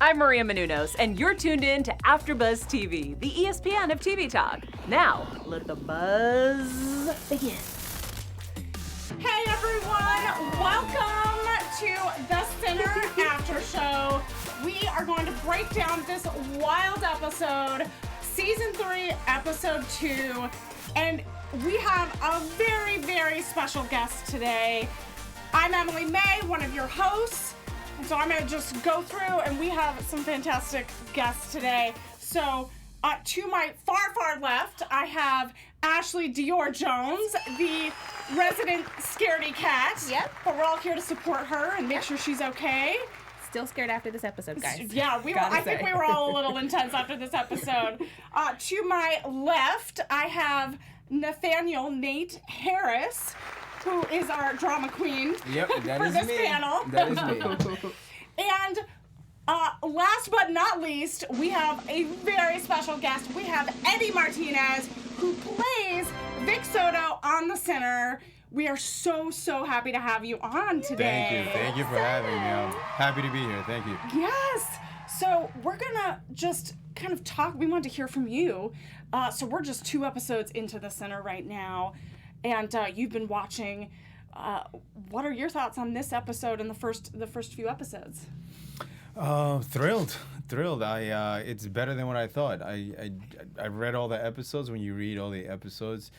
I'm Maria Menounos, and you're tuned in to AfterBuzz TV, the ESPN of TV talk. Now, let the buzz begin. Hey everyone, welcome to the Sinner After Show. We are going to break down this wild episode, Season 3, Episode 2, and we have a very, very special guest today. I'm Emily May, one of your hosts. And so I'm going to just go through, and we have some fantastic guests today. So to my far, far left, I have Ashley Dior Jones, the resident scaredy cat. Yep. But we're all here to support her and make sure she's okay. Still scared after this episode, guys. Yeah, I think we were all a little intense after this episode. To my left, I have Nathaniel Nate Harris, who is our drama queen for this panel. That is me. And last but not least, we have a very special guest. We have Eddie Martinez, who plays Vic Soto on The Sinner. We are so, so happy to have you on today. Thank you for having me. I'm happy to be here. Thank you. Yes. So we're gonna just kind of talk. We want to hear from you. So we're just 2 episodes into The Sinner right now. And you've been watching. What are your thoughts on this episode and the first few episodes? Thrilled. It's better than what I thought. I read all the episodes. When you read all the episodes,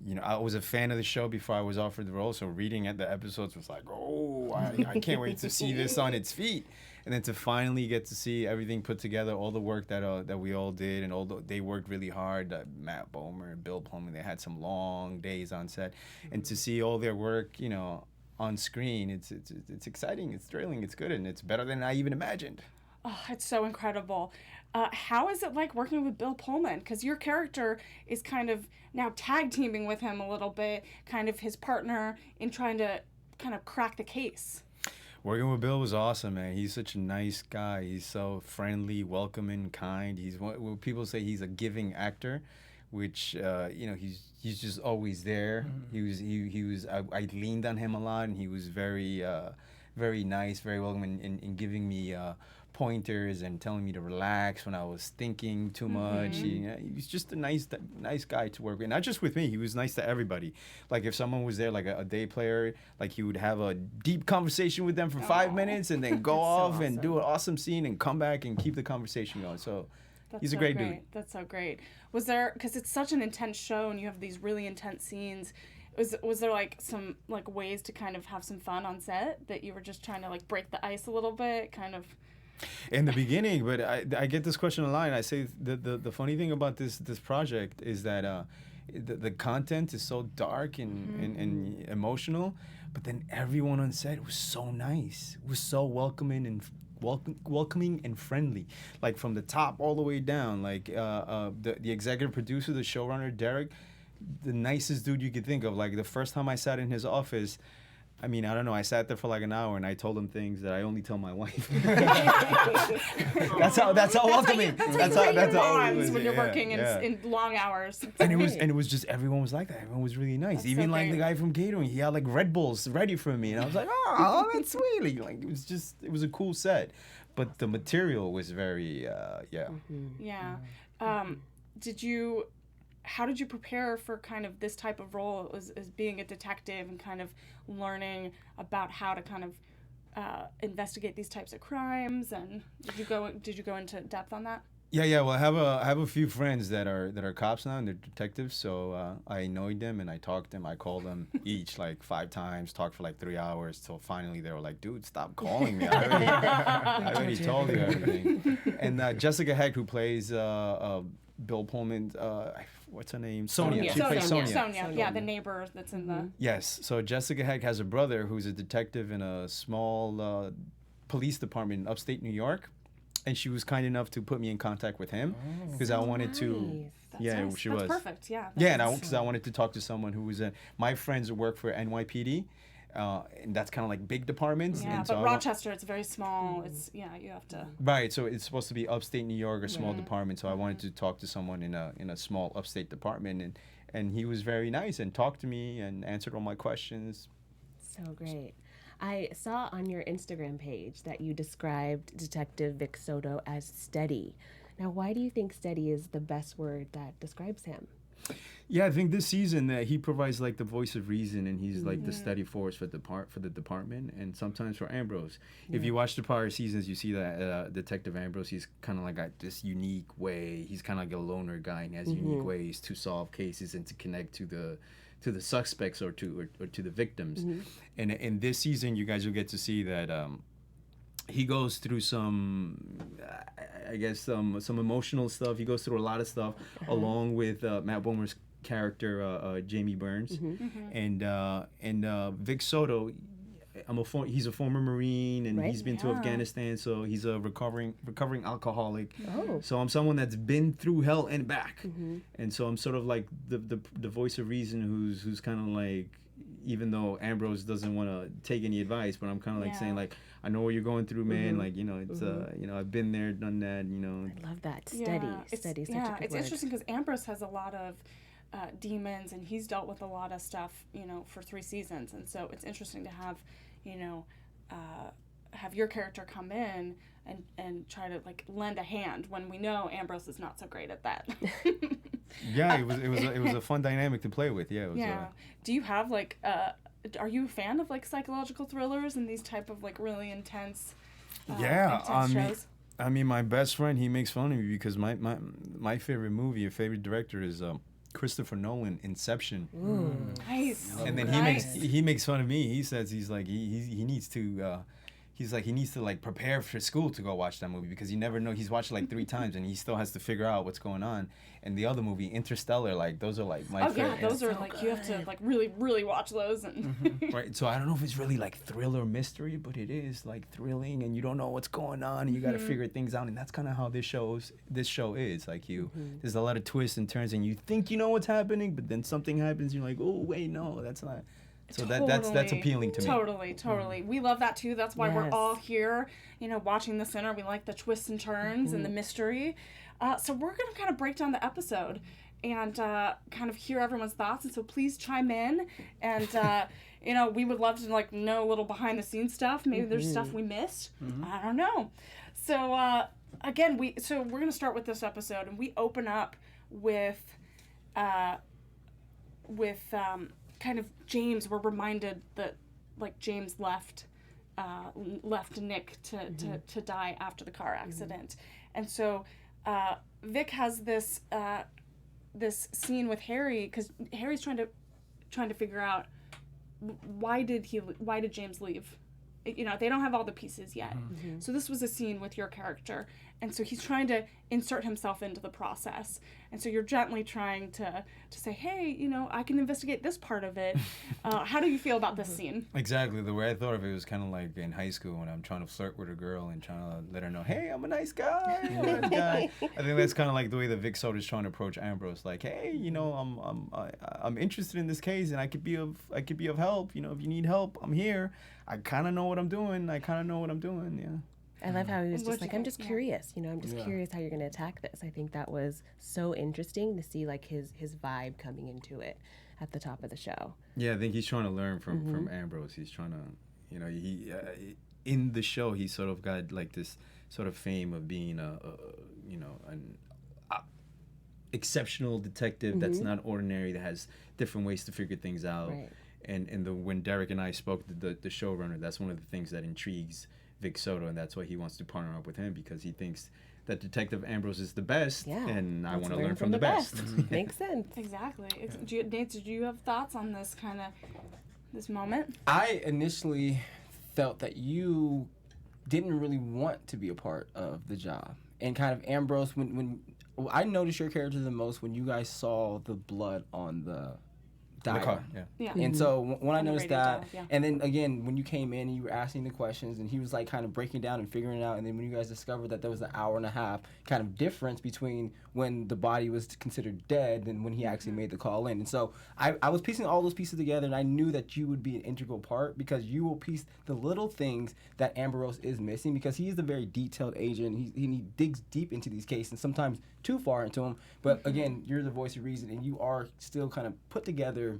you know, I was a fan of the show before I was offered the role. So reading at the episodes was like, oh, I can't wait to see this on its feet. And then to finally get to see everything put together, all the work that we all did, and they worked really hard. Matt Bomer and Bill Pullman, they had some long days on set, and to see all their work, you know, on screen, it's exciting, it's thrilling, it's good, and it's better than I even imagined. Oh, it's so incredible. How is it like working with Bill Pullman? Because your character is kind of now tag teaming with him a little bit, kind of his partner in trying to kind of crack the case. Working with Bill was awesome, man. He's such a nice guy. He's so friendly, welcoming, kind. He's what people say he's a giving actor, which you know, he's just always there. Mm-hmm. I leaned on him a lot, and he was very nice, very welcoming in giving me pointers and telling me to relax when I was thinking too much. Mm-hmm. He was just a nice guy to work with. Not just with me, he was nice to everybody. Like if someone was there, like a day player, like he would have a deep conversation with them for 5 minutes and then go off so and do an awesome scene and come back and keep the conversation going. So he's a great dude. That's so great. Was there, because it's such an intense show and you have these really intense scenes, was there like some like ways to kind of have some fun on set that you were just trying to like break the ice a little bit, kind of? In the beginning, but I get this question a lot, and I say the funny thing about this project is that the content is so dark and emotional, but then everyone on set was so nice, was so welcoming and friendly, like from the top all the way down. Like the executive producer, the showrunner, Derek, the nicest dude you could think of. Like the first time I sat in his office, I mean, I don't know, I sat there for like an hour and I told him things that I only tell my wife. That's how welcoming. That's how when you're working in long hours. And it was just, everyone was like that. Everyone was really nice. Even so like the guy from catering, he had like Red Bulls ready for me, and I was like, oh, that's sweet. Like it was a cool set, but the material was very Yeah. How did you prepare for kind of this type of role as being a detective and kind of learning about how to kind of investigate these types of crimes? And did you go into depth on that? Yeah. Well, I have a few friends that are cops now and they're detectives. So I annoyed them and I talked them. I called them each like 5 times, talked for like 3 hours till finally they were like, "Dude, stop calling me. I already told you everything." And Jessica Heck, who plays Bill Pullman, what's her name? Sonya. She plays Sonya. Sonya. Yeah, the neighbor that's in the... Yes. So Jessica Heck has a brother who's a detective in a small police department in upstate New York. And she was kind enough to put me in contact with him because I wanted to... That's she nice. was. That's perfect, yeah. Because I wanted to talk to someone who was my friends work for NYPD. And that's kind of like big departments. Yeah, and but Rochester, it's very small. It's you have to. Right, so it's supposed to be upstate New York, a small department. So I wanted to talk to someone in a small upstate department, and he was very nice and talked to me and answered all my questions. So great. I saw on your Instagram page that you described Detective Vic Soto as steady. Now, why do you think steady is the best word that describes him? Yeah, I think this season that he provides like the voice of reason, and he's like the steady force for the department, and sometimes for Ambrose. If you watch the prior seasons, you see that Detective Ambrose, he's kind of like got this unique way. He's kind of like a loner guy, and has unique ways to solve cases and to connect to the suspects or to the victims. And in this season, you guys will get to see that. He goes through some, I guess, some emotional stuff. He goes through a lot of stuff, along with Matt Bomer's character, Jamie Burns, and Vic Soto. He's a former Marine, and he's been to Afghanistan, so he's a recovering alcoholic. So I'm someone that's been through hell and back, and so I'm sort of like the voice of reason, who's kind of like, even though Ambrose doesn't want to take any advice, but I'm kind of like saying like, I know what you're going through, man. Like, it's I've been there, done that. I love that. Steady. Such a good word. It's interesting because Ambrose has a lot of demons, and he's dealt with a lot of stuff, for 3 seasons, and so it's interesting to have, have your character come in and try to like lend a hand when we know Ambrose is not so great at that. Yeah, it was a fun dynamic to play with. Yeah. It was, Do you have like are you a fan of like psychological thrillers and these type of like really intense shows? I mean, my best friend, he makes fun of me because my favorite movie, your favorite director is Christopher Nolan, Inception. Ooh. Nice. And then he makes fun of me. He says he needs to like prepare for school to go watch that movie because you never know. He's watched it like 3 times and he still has to figure out what's going on. And the other movie, Interstellar, like those are like my favorite. Yeah, those are like you have to like really really watch those and right. So I don't know if it's really like thriller mystery, but it is like thrilling and you don't know what's going on and you got to figure things out, and that's kind of how this show is like there's a lot of twists and turns and you think you know what's happening, but then something happens and you're like, oh wait, no, that's not. So that's appealing to me. Totally. We love that too. That's why we're all here, watching The Sinner. We like the twists and turns and the mystery. So we're going to kind of break down the episode and kind of hear everyone's thoughts. And so please chime in. And, we would love to like know a little behind the scenes stuff. Maybe there's stuff we missed. I don't know. So again, we're going to start with this episode, and we open up with kind of James. We're reminded that like James left Nick to die after the car accident, and so Vic has this scene with Harry because Harry's trying to figure out why did James leave. They don't have all the pieces yet. So this was a scene with your character, and so he's trying to insert himself into the process, and so you're gently trying to say, hey, I can investigate this part of it. How do you feel about this scene? Exactly. The way I thought of it was kind of like in high school when I'm trying to flirt with a girl and trying to let her know, hey, I'm a nice guy. I think that's kind of like the way that Vic Soto is trying to approach Ambrose. Like, hey, I'm interested in this case and I could be of help. If you need help, I'm here. I kind of know what I'm doing. Yeah. I love how he was just like, I'm just curious, I'm just curious how you're going to attack this. I think that was so interesting to see like his vibe coming into it at the top of the show. Yeah, I think he's trying to learn from Ambrose. He's trying to, he in the show, he sort of got like this sort of fame of being an exceptional detective that's not ordinary, that has different ways to figure things out. Right. And when Derek and I spoke to the showrunner, that's one of the things that intrigues Vic Soto, and that's why he wants to partner up with him, because he thinks that Detective Ambrose is the best, and I want to learn from the best. Makes sense. Exactly. Nate, did you have thoughts on this moment? I initially felt that you didn't really want to be a part of the job, and kind of Ambrose, when I noticed your character the most when you guys saw the blood on the dial. The car, yeah. And so when I noticed that, and then again, when you came in and you were asking the questions and he was like kind of breaking down and figuring it out, and then when you guys discovered that there was an hour and a half kind of difference between when the body was considered dead and when he actually made the call in. And so I was piecing all those pieces together, and I knew that you would be an integral part because you will piece the little things that Ambrose is missing, because he is a very detailed agent. He digs deep into these cases, and sometimes too far into them. But again, you're the voice of reason, and you are still kind of put together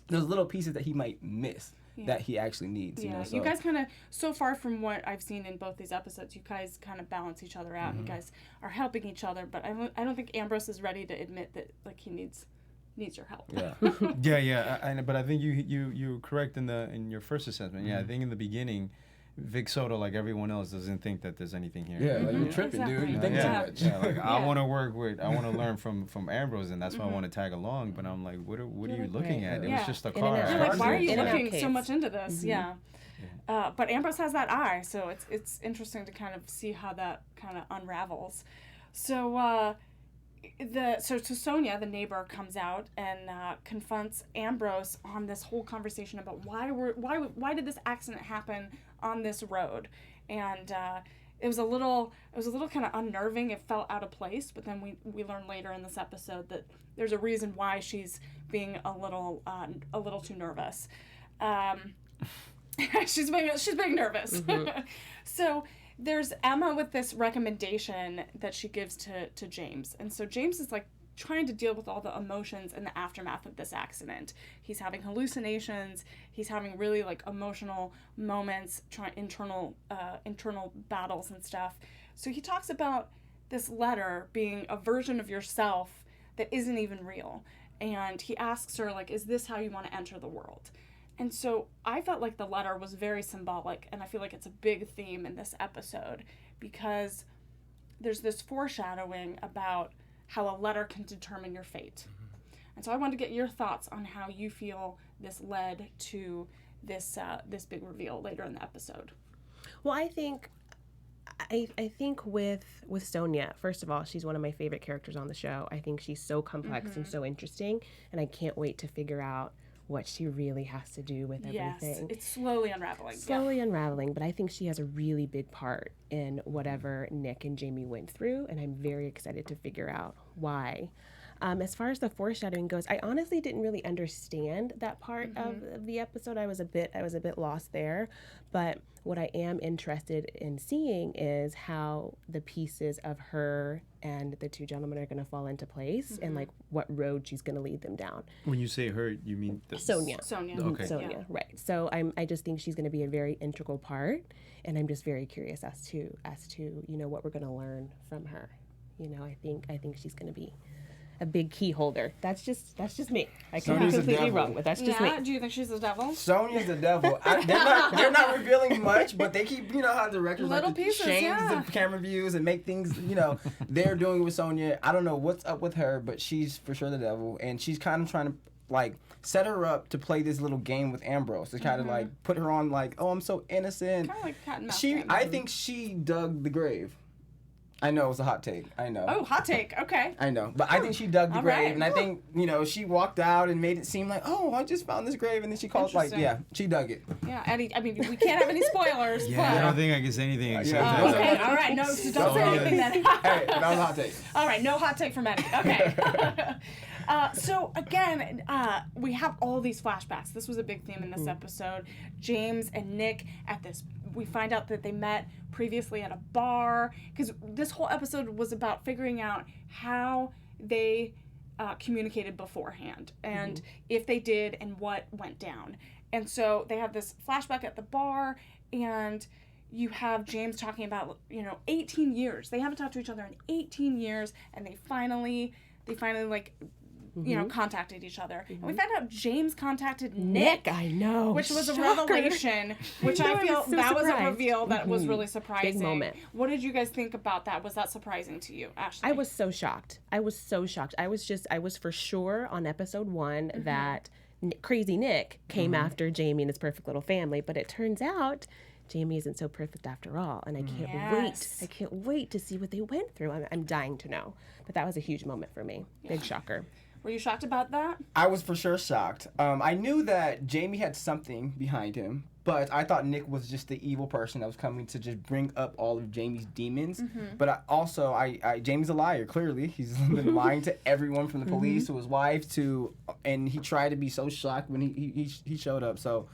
those little pieces that he might miss. that he actually needs. Yeah, You know, so. you guys kind of, so far from what I've seen in both these episodes, you guys kind of balance each other out. You guys are helping each other, but I don't think Ambrose is ready to admit that like he needs your help. Yeah. But I think you're correct in your first assessment. Yeah, I think in the beginning, Vic Soto, like everyone else, doesn't think that there's anything here. Yeah, like you're tripping, dude. You think too much. Yeah, like I want to I want to learn from Ambrose, and that's why I want to tag along. But I'm like, what are you looking at? It was just a car. You're like, why are you In and out looking so case. much into this? Yeah. But Ambrose has that eye, so it's interesting to kind of see how that kind of unravels. So so Sonya, the neighbor, comes out and confronts Ambrose on this whole conversation about why did this accident happen on this road, and it was a little kind of unnerving. It felt out of place, but then we learn later in this episode that there's a reason why she's being a little too nervous. She's being nervous. So there's Emma with this recommendation that she gives to James. And so James is like trying to deal with all the emotions in the aftermath of this accident. He's having hallucinations. He's having really like emotional moments, internal battles and stuff. So he talks about this letter being a version of yourself that isn't even real. And he asks her, like, is this how you want to enter the world? And so I felt like the letter was very symbolic, and I feel like it's a big theme in this episode because there's this foreshadowing about how a letter can determine your fate. And so I wanted to get your thoughts on how you feel this led to this big reveal later in the episode. Well, I think with Sonya, first of all, she's one of my favorite characters on the show. I think she's so complex and so interesting, and I can't wait to figure out what she really has to do with everything. Yes, it's slowly unraveling. Unraveling, but I think she has a really big part in whatever Nick and Jamie went through, and I'm very excited to figure out why. As far as the foreshadowing goes, I honestly didn't really understand that part of the episode. I was a bit lost there, but what I am interested in seeing is how the pieces of her and the two gentlemen are going to fall into place and like what road she's going to lead them down. When you say her, you mean Sonya. Okay. Sonya, right. So I just think she's going to be a very integral part, and I'm just very curious as to what we're going to learn from her. I think she's going to be a big key holder. That's just me. I could be completely wrong, but that's just me. Do you think she's the devil? Sonya's the devil. They're not revealing much, but they keep, how the directors Little like to pieces, change yeah. the camera views and make things, they're doing with Sonya. I don't know what's up with her, but she's for sure the devil, and she's kind of trying to like set her up to play this little game with Ambrose to kind of like put her on like, oh, I'm so innocent. Kind of like cat and mouse She, game. I think she dug the grave. I know it's a hot take. I know. Oh, hot take. Okay. I know. But I think she dug the All grave. right. And I think, she walked out and made it seem like, oh, I just found this grave. And then she called, like, yeah, she dug it. Yeah, Eddie, I mean, we can't have any spoilers. Yeah, I but... don't think I can say anything except Yeah. that. Okay, all right. No, so don't say anything then. Hey, that was a hot take. All right, no hot take from Eddie. Okay. So again, we have all these flashbacks. This was a big theme in this episode. James and Nick we find out that they met previously at a bar, because this whole episode was about figuring out how they communicated beforehand and if they did and what went down. And so they have this flashback at the bar, and you have James talking about 18 years. They haven't talked to each other in 18 years, and they finally like contacted each other. And we found out James contacted Nick. I know. Which was Shocker. a revelation, which I feel so that was a surprised. reveal that was really surprising. Big moment. What did you guys think about that? Was that surprising to you, Ashley? I was so shocked. I was for sure on episode 1 that Crazy Nick came after Jamie and his perfect little family, but it turns out Jamie isn't so perfect after all, and I can't wait to see what they went through. I'm dying to know. But that was a huge moment for me. Big shocker. Were you shocked about that? I was for sure shocked. I knew that Jamie had something behind him, but I thought Nick was just the evil person that was coming to just bring up all of Jamie's demons. But Jamie's a liar, clearly. He's been lying to everyone from the police to his wife and he tried to be so shocked when he showed up. So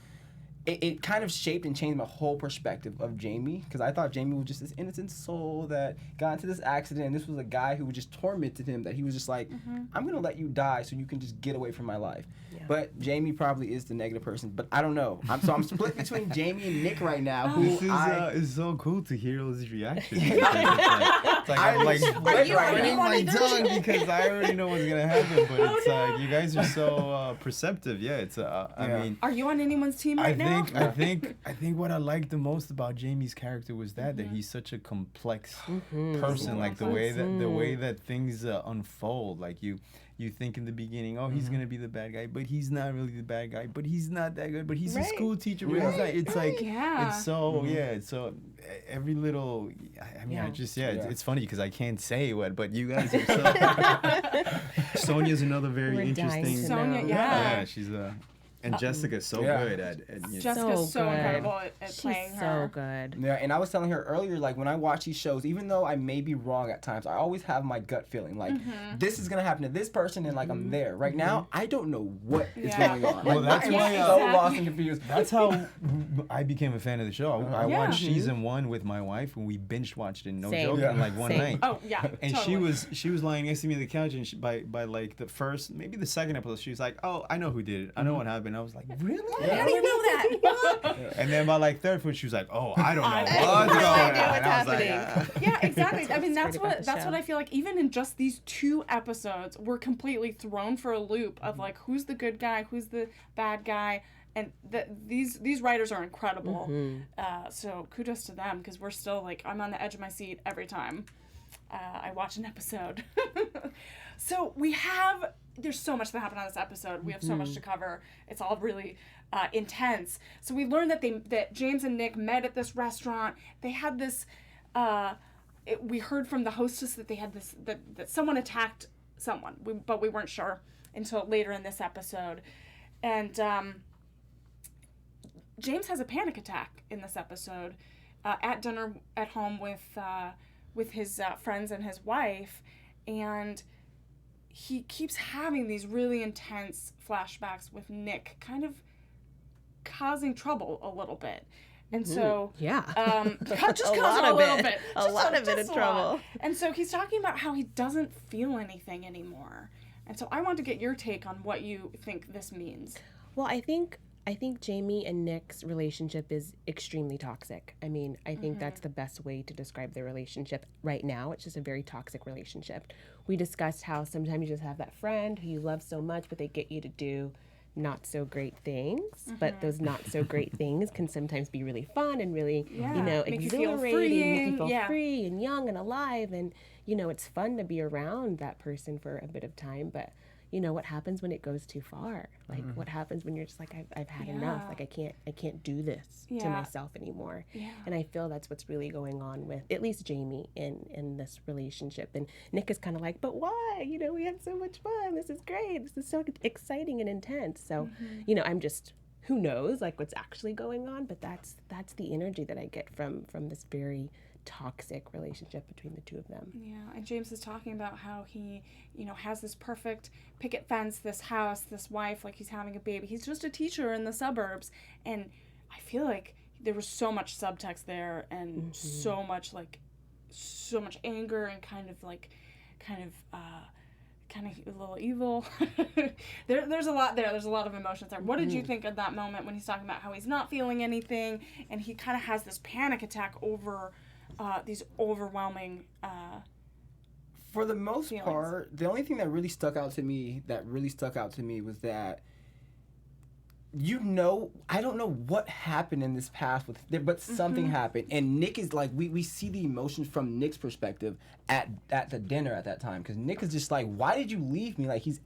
it kind of shaped and changed my whole perspective of Jamie, because I thought Jamie was just this innocent soul that got into this accident, and this was a guy who just tormented him, that he was just like, I'm gonna let you die so you can just get away from my life. Yeah. But Jamie probably is the negative person, but I don't know. I'm split between Jamie and Nick right now. It's so cool to hear those reactions. It's like I'm like biting my tongue because I already know what's gonna happen, but it's like you guys are so perceptive. Yeah, it's I mean, are you on anyone's team right now? I think what I liked the most about Jamie's character was that he's such a complex person. Like the way that things unfold. Like you think in the beginning, oh, he's gonna be the bad guy, but he's not really the bad guy. But he's not that good. But he's a school teacher. But he's not. It's like it's so it's so every little. I mean, it's funny because I can't say what, but you guys are so. Sonya's another very interesting. Sonya, yeah, she's a. And Jessica's so good at Jessica's so incredible at playing her. So good. Yeah, and I was telling her earlier, like when I watch these shows, even though I may be wrong at times, I always have my gut feeling. Like this is gonna happen to this person, and like I'm there. Right now, I don't know what is going on. Well, that's why I'm so lost and confused. That's how I became a fan of the show. I watched season 1 with my wife, and we binge watched it, no joke, in like one night. Oh yeah. And totally. she was lying next to me on the couch, and by like the first, maybe the second episode, she was like, "Oh, I know who did it. I know what happened." I was like, "Really? How do you know that? And then by like third foot, she was like, "Oh, I don't know what's going on." And I was like, yeah, exactly. I mean, that's what I feel like. Even in just these 2 episodes, we're completely thrown for a loop of like who's the good guy, who's the bad guy, and these writers are incredible. So kudos to them, because we're still like, I'm on the edge of my seat every time I watch an episode. So there's so much that happened on this episode. We have so much to cover. It's all really intense. So we learned that James and Nick met at this restaurant. They had this. We heard from the hostess that they had this that someone attacked someone, but we weren't sure until later in this episode. And James has a panic attack in this episode at dinner at home with his friends and his wife, and he keeps having these really intense flashbacks with Nick, kind of causing trouble a little bit. And so, just causing a little bit. A lot of it in trouble. And so he's talking about how he doesn't feel anything anymore. And so I want to get your take on what you think this means. Well, I think Jamie and Nick's relationship is extremely toxic. I mean, I think that's the best way to describe their relationship right now. It's just a very toxic relationship. We discussed how sometimes you just have that friend who you love so much, but they get you to do not so great things. But those not so great things can sometimes be really fun and really, make exhilarating, make you feel free and young and alive. And, it's fun to be around that person for a bit of time. But what happens when it goes too far? Like, what happens when you're just like, I've had enough. Like, I can't do this to myself anymore. Yeah. And I feel that's what's really going on with at least Jamie in this relationship. And Nick is kind of like, but why? We had so much fun. This is great. This is so exciting and intense. So, I'm just, who knows, like, what's actually going on? But that's the energy that I get from this very toxic relationship between the two of them. Yeah, and James is talking about how he, has this perfect picket fence, this house, this wife, like he's having a baby. He's just a teacher in the suburbs, and I feel like there was so much subtext there, and so much anger and kind of a little evil. There's a lot there. There's a lot of emotions there. What did you think of that moment when he's talking about how he's not feeling anything, and he kind of has this panic attack over these overwhelming for the most part, the only thing that really stuck out to me was that I don't know what happened in this past but something happened, and Nick is like, we see the emotions from Nick's perspective at the dinner at that time, because Nick is just like, why did you leave me? Like he's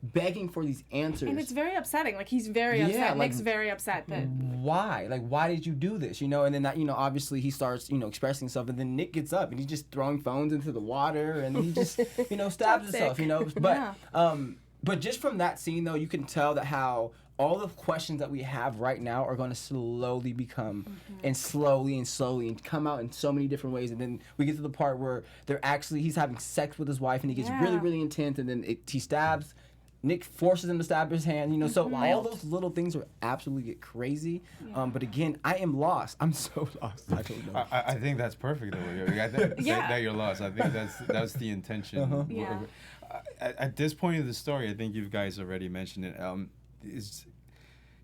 begging for these answers, and it's very upsetting. Like he's very upset. Like, Nick's very upset that why did you do this? And then that obviously he starts expressing himself, and then Nick gets up and he's just throwing phones into the water, and he just stabs himself. But just from that scene though, you can tell that how all the questions that we have right now are going to slowly become and slowly and come out in so many different ways. And then we get to the part where he's having sex with his wife, and he gets really, really intense, and then he stabs Nick forces him to stab his hand, you know, so all those little things are absolutely get crazy. But again, I am lost. I'm so lost. I don't know. I think that's perfect. That you're lost. I think that's the intention. Yeah. At this point of the story, I think you guys already mentioned it.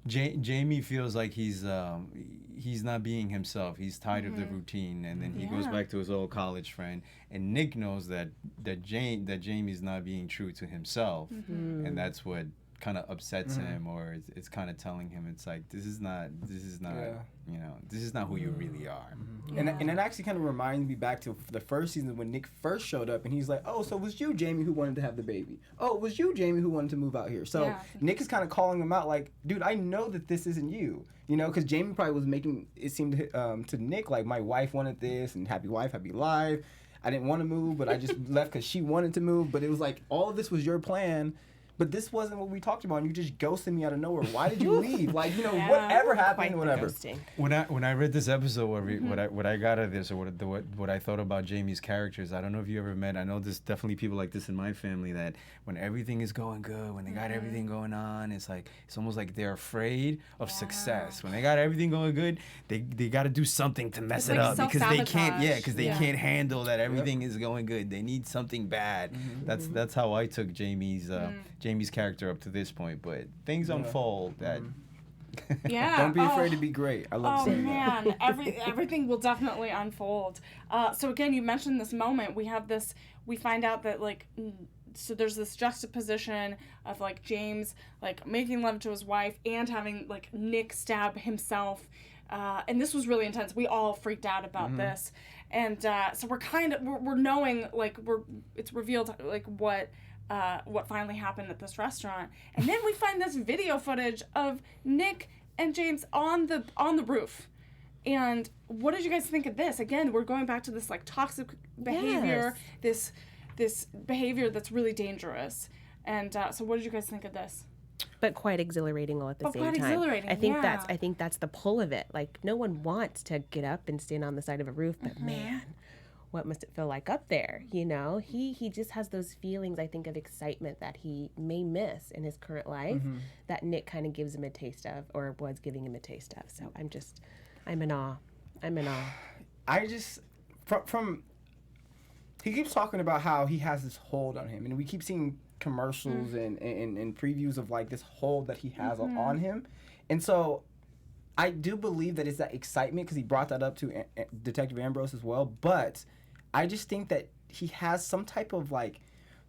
Jamie feels like he's not being himself. He's tired of the routine, and then he goes back to his old college friend. And Nick knows that Jamie's not being true to himself, and that's what kind of upsets him, or it's kind of telling him it's like this is not you know, this is not who you really are. And it actually kind of reminds me back to the first season when Nick first showed up and he's like, oh, so it was you, Jamie, who wanted to have the baby. Oh, it was you, Jamie, who wanted to move out here. So Nick is kind of calling him out like, dude, I know that this isn't you. You know, because Jamie probably was making it seem to Nick like my wife wanted this and happy wife, happy life. I didn't want to move, but I just left because she wanted to move. But it was like all of this was your plan. But this wasn't what we talked about, and you just ghosted me out of nowhere. Why did you leave? Like, you know, whatever happened, whatever. When I read this episode, what I got out of this, or what I thought about Jamie's characters, I don't know if you ever met. I know there's definitely people like this in my family that when everything is going good, when they got everything going on, it's almost like they're afraid of success. When they got everything going good, they got to do something to mess it up because they can't. Yeah, because they can't handle that everything is going good. They need something bad. That's how I took Jamie's character up to this point, but things unfold that don't be afraid to be great. I love saying that. Oh man, everything will definitely unfold. So again, you mentioned this moment. We find out that like, so there's this juxtaposition of like James like making love to his wife and having like Nick stab himself, and this was really intense. We all freaked out about this, and so we're knowing like it's revealed like what finally happened at this restaurant. And then we find this video footage of Nick and James on the roof. And what did you guys think of this? Again, we're going back to this like toxic behavior, this behavior that's really dangerous. And so what did you guys think of this? But quite exhilarating all at the same time. Exhilarating, I think that's the pull of it. Like no one wants to get up and stand on the side of a roof, but man, what must it feel like up there? You know, he just has those feelings, I think, of excitement that he may miss in his current life that Nick kind of gives him a taste of, or was giving him a taste of. So I'm in awe. I just, he keeps talking about how he has this hold on him, and we keep seeing commercials and previews of like this hold that he has on him. And so I do believe that it's that excitement, because he brought that up to Detective Ambrose as well, but I just think that he has some type of like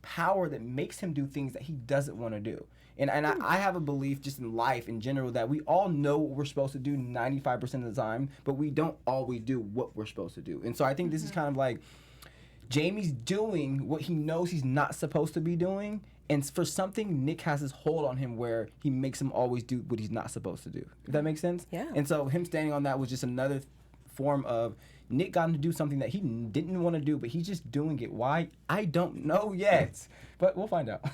power that makes him do things that he doesn't want to do. And I have a belief just in life in general that we all know what we're supposed to do 95% of the time, but we don't always do what we're supposed to do. And so I think this is kind of like Jamie's doing what he knows he's not supposed to be doing, and for something, Nick has this hold on him where he makes him always do what he's not supposed to do. If that makes sense? Yeah. And so him standing on that was just another form of Nick got him to do something that he didn't want to do, but he's just doing it. Why? I don't know yet, but we'll find out.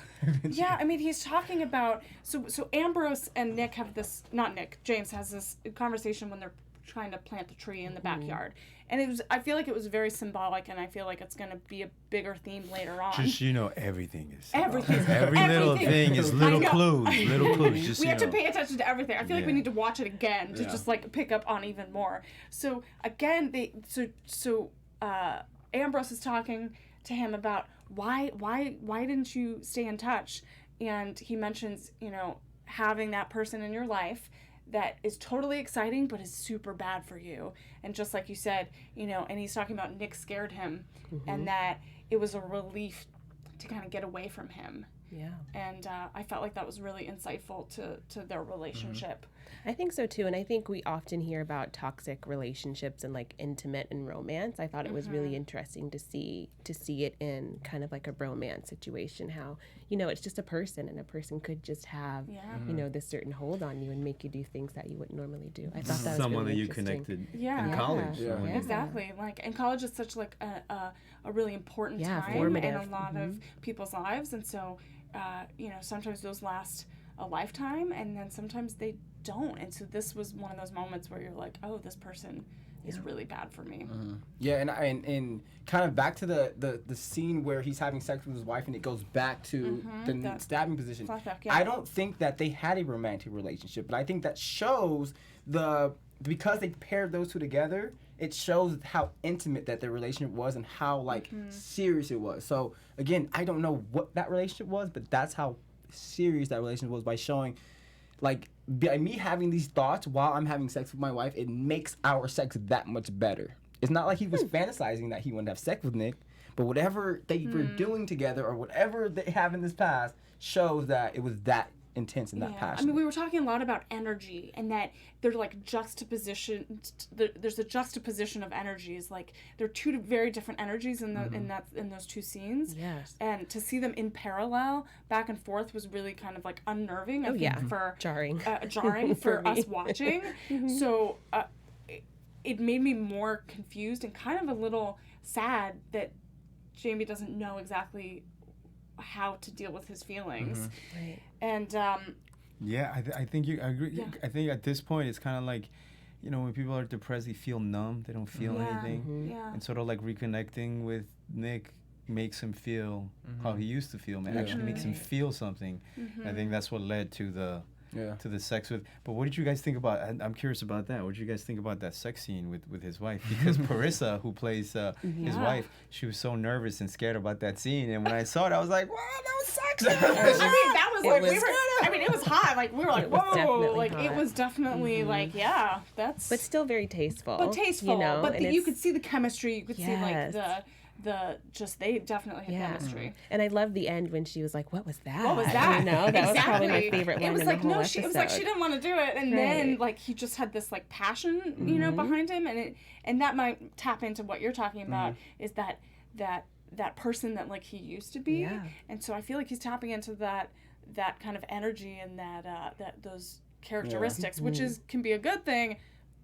Yeah, I mean, he's talking about, so Ambrose and Nick have this, not Nick, James has this conversation when they're trying to plant a tree in the backyard. And I feel like it was very symbolic, and I feel like it's going to be a bigger theme later on. Just, everything is. Everything. Every little thing is little clues. Just, we have to pay attention to everything. I feel like we need to watch it again to just like pick up on even more. So again, Ambrose is talking to him about why didn't you stay in touch? And he mentions, having that person in your life that is totally exciting but is super bad for you. And just like you said, and he's talking about Nick scared him and that it was a relief to kind of get away from him. Yeah. And I felt like that was really insightful to their relationship. I think so too, and I think we often hear about toxic relationships and like intimate and romance. I thought it was really interesting to see it in kind of like a romance situation, how it's just a person, and a person could just have this certain hold on you and make you do things that you wouldn't normally do. I thought that was someone really that you interesting. connected in college. Yeah. Exactly. Like, and college is such like a really important time formative. in a lot of people's lives, and so sometimes those last a lifetime, and then sometimes they don't. And so this was one of those moments where you're like, oh, this person is really bad for me. Yeah, and kind of back to the scene where he's having sex with his wife and it goes back to the stabbing position. Flashback, yeah. I don't think that they had a romantic relationship, but I think that shows because they paired those two together, it shows how intimate that their relationship was and how serious it was. So again, I don't know what that relationship was, but that's how serious that relationship was by showing, like, by me having these thoughts while I'm having sex with my wife, it makes our sex that much better. It's not like he was fantasizing that he wanted to have sex with Nick, but whatever they were doing together or whatever they have in this past shows that it was that intense and that passionate. I mean, we were talking a lot about energy and that there's like juxtaposition. There's a juxtaposition of energies. Like there are two very different energies in those two scenes. Yes. And to see them in parallel, back and forth, was really kind of like unnerving. I think for jarring. Jarring for us watching. So it made me more confused and kind of a little sad that Jamie doesn't know exactly how to deal with his feelings. Right. And I think I agree. Yeah. I think at this point it's kind of like, you know, when people are depressed, they feel numb. They don't feel anything. Yeah. And sort of like reconnecting with Nick makes him feel how he used to feel, man. Actually makes him feel something. I think that's what led to the sex with. But what did you guys think about? I'm curious about that. What did you guys think about that sex scene with his wife? Because Parissa, who plays his wife, she was so nervous and scared about that scene. And when I saw it, I was like, wow, that was sexy. it was hot. Like we were like, whoa, like hot. It was definitely like, yeah, that's. But still very tasteful. You know, but you could see the chemistry. You could see like they definitely had chemistry. And I love the end when she was like, what was that? What was that? You know, that was probably my favorite line. It was in like, the whole it was like she didn't want to do it, and then like he just had this like passion, you know, behind him, and that might tap into what you're talking about, is that person that like he used to be, and so I feel like he's tapping into that kind of energy and that those characteristics, which can be a good thing.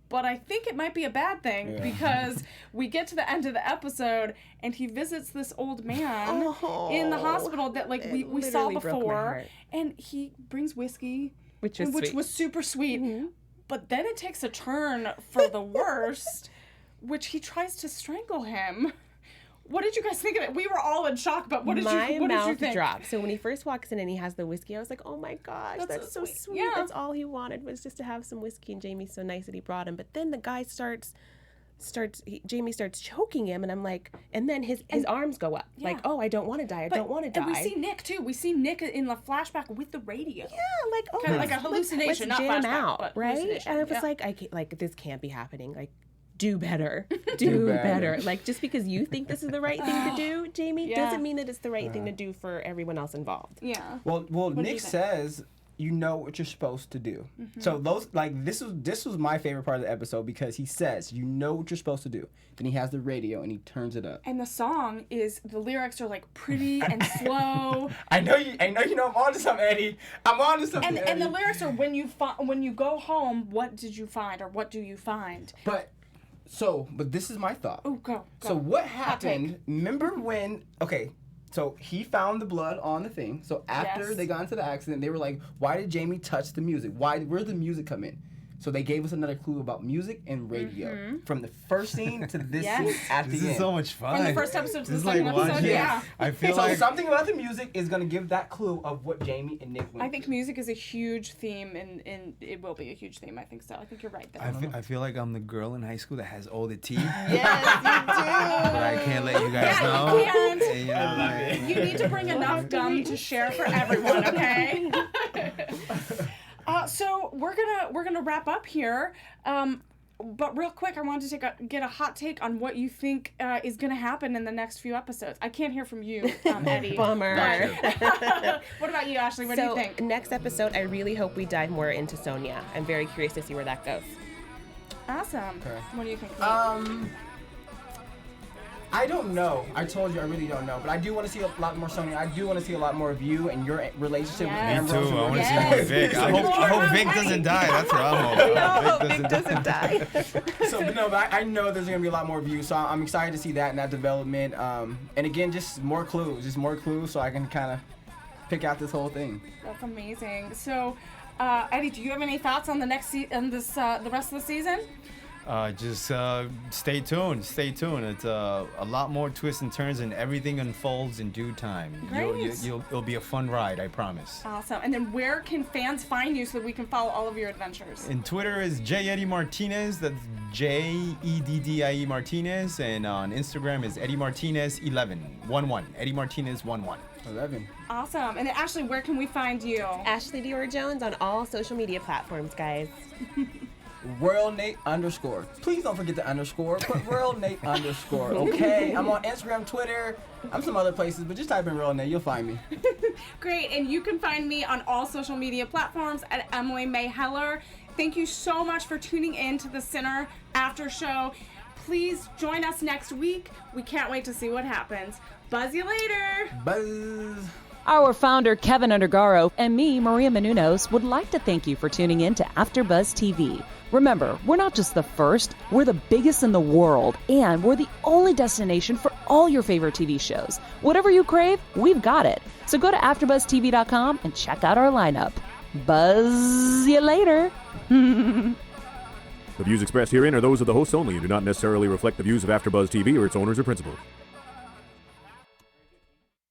But I think it might be a bad thing because we get to the end of the episode and he visits this old man in the hospital that like we saw before, and he brings whiskey, which was super sweet. But then it takes a turn for the worst, which he tries to strangle him. What did you guys think of it? We were all in shock, but what did you think? My mouth dropped. So when he first walks in and he has the whiskey, I was like, oh my gosh, that's so sweet. Yeah. That's all he wanted, was just to have some whiskey, and Jamie's so nice that he brought him. But then the guy Jamie starts choking him, and I'm like, and then his arms go up. Like, oh, I don't want to die. I don't want to die. And we see Nick too. We see Nick in the flashback with the radio. Yeah, like, oh, kind of like a hallucination, let's not jam flashback, out, but right? And I was like, this can't be happening. Like, do better. Do better. Like, just because you think this is the right thing to do, Jamie, doesn't mean that it's the right thing to do for everyone else involved. Yeah. Well, Nick says, you know what you're supposed to do. So those, like, this was my favorite part of the episode, because he says, you know what you're supposed to do. Then he has the radio and he turns it up. And the song the lyrics are like pretty and slow. I know you know I'm onto something, Eddie. I'm onto something, and the lyrics are, when you go home, what did you find, or what do you find? But this is my thought. Oh, go. So what happened? Remember when? Okay, so he found the blood on the thing. So after they got into the accident, they were like, "Why did Jamie touch the music? Where'd the music come in?" So they gave us another clue about music and radio from the first scene to this scene at the end. This is so much fun. From the first episode to the second episode, I feel so like something about the music is gonna give that clue of what Jamie and Nick went I think music is a huge theme, and it will be a huge theme. I think so. I think you're right there. I feel like I'm the girl in high school that has all the tea. Yes, you do. But I can't let you guys know. You can't. And, you know, You need to bring enough gum to share for everyone, okay? So we're gonna wrap up here. But real quick, I wanted to get a hot take on what you think is gonna happen in the next few episodes. I can't hear from you, Eddie. Bummer. What about you, Ashley? What do you think? Next episode, I really hope we dive more into Sonya. I'm very curious to see where that goes. Awesome. Okay. What do you think? I don't know. I told you I really don't know. But I do want to see a lot more Sonya. I do want to see a lot more of you and your relationship with Ambrose. Me too. I want to see more Vic. I hope Vic doesn't die. That's what I'm hoping. No, Vic doesn't die. But I know there's going to be a lot more of you. So I'm excited to see that and that development. And again, just more clues. So I can kind of pick out this whole thing. That's amazing. So, Eddie, do you have any thoughts on the next the rest of the season? Just stay tuned. Stay tuned. It's a lot more twists and turns, and everything unfolds in due time. Great. It'll be a fun ride, I promise. Awesome. And then where can fans find you so that we can follow all of your adventures? And Twitter is Eddie Martinez. That's JEDDIE Martinez. And on Instagram is Eddie Martinez 11. Eddie Martinez 11. 11. Awesome. And then Ashley, where can we find you? Ashley Dior Jones on all social media platforms, guys. Royal Nate _. Please don't forget the underscore. Put Royal Nate _. Okay. I'm on Instagram, Twitter. I'm some other places, but just type in Royal Nate. You'll find me. Great. And you can find me on all social media platforms at Emily May Heller. Thank you so much for tuning in to the Center After Show. Please join us next week. We can't wait to see what happens. Buzz you later. Buzz. Our founder, Keven Undergaro, and me, Maria Menounos, would like to thank you for tuning in to AfterBuzz TV. Remember, we're not just the first, we're the biggest in the world, and we're the only destination for all your favorite TV shows. Whatever you crave, we've got it. So go to AfterBuzzTV.com and check out our lineup. Buzz you later. The views expressed herein are those of the hosts only and do not necessarily reflect the views of AfterBuzz TV or its owners or principals.